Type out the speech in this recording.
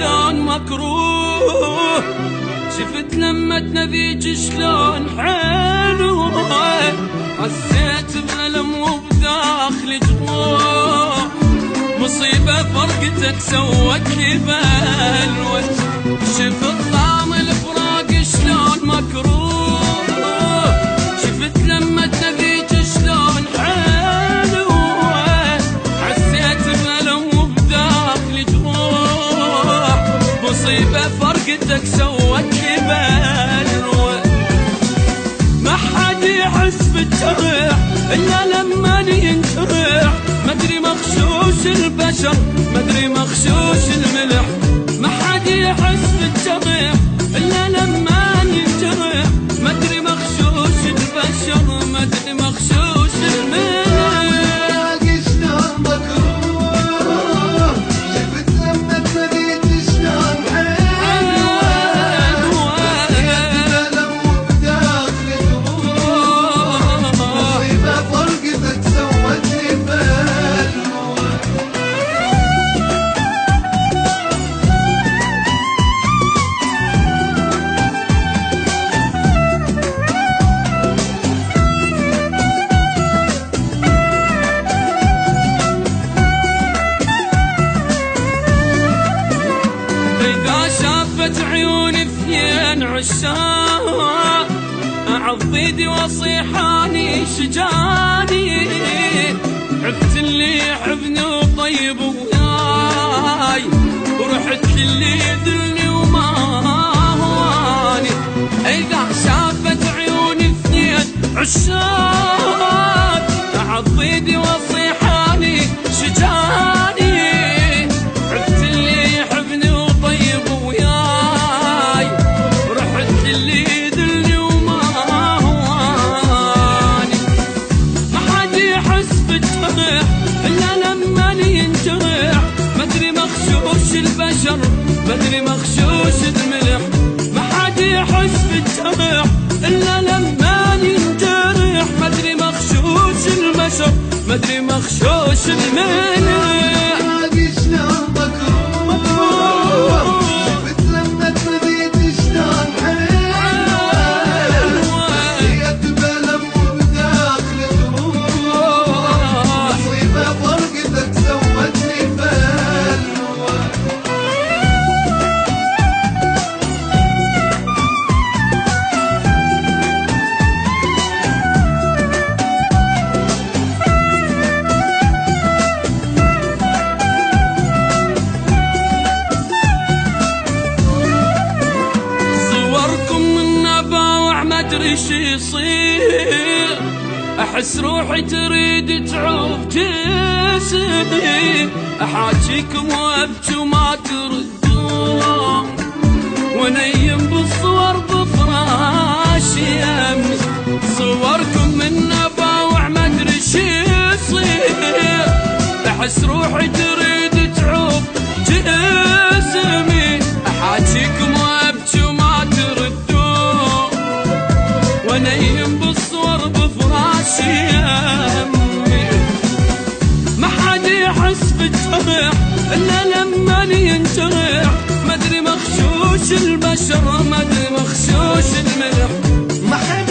شلون مكروه، شفت لمتنا ذيج شلون حلوه، حسيت بألم وبداخلي جروح، مصيبة فرقتك سوت لي بلوة، شفت طعم الفراق شلون مكروه، شفت لمتنا ذيج شلون حلوه، حسيت بألم وبداخلي جروح، مصيبة فرقتك سوت لي بلوة، ما حد يحس بالجرح إلا لما ينجرح، مدري مغشوش البشر مدري مغشوش الملح، ما حد يحس بالجرح إلا لما ينجرح، مدري مغشوش البشر مدري مغشوش الملح. عيوني اثنين عشاق اعض ايدي واصيحاني شجاني، عفت اللي يحبني وطيب وياي، ورحت اللي يذلني وما هواني، اذا شافت عيوني اثنين عشاق اعض ايدي واصيحاني شجاني، عفت اللي يحبني وطيب وياي، اللي يدلني وما هواني، ما حد يحس بالجرح إلا لما ينجرح، مدري مغشوش البشر مدري مغشوش الملح، ما حد يحس بالجرح إلا لما ينجرح، مدري مغشوش البشر مدري مغشوش الملح. مدري شي يصير، احس روحي تريد تعوف جسمي، احاجيكم وابكي وما تردون، ونيم بالصور بفراشي يمي، صوركم من نباوع مدري شي يصير، احس روحي تريد تعوف جسمي، احاجيكم وابكي وما تردون، ونيم بالصور بفراشي يمي، ما حد يحس بالجرح إلا لما ينجرح، مدري مغشوش البشر مدري مغشوش الملح، ما حد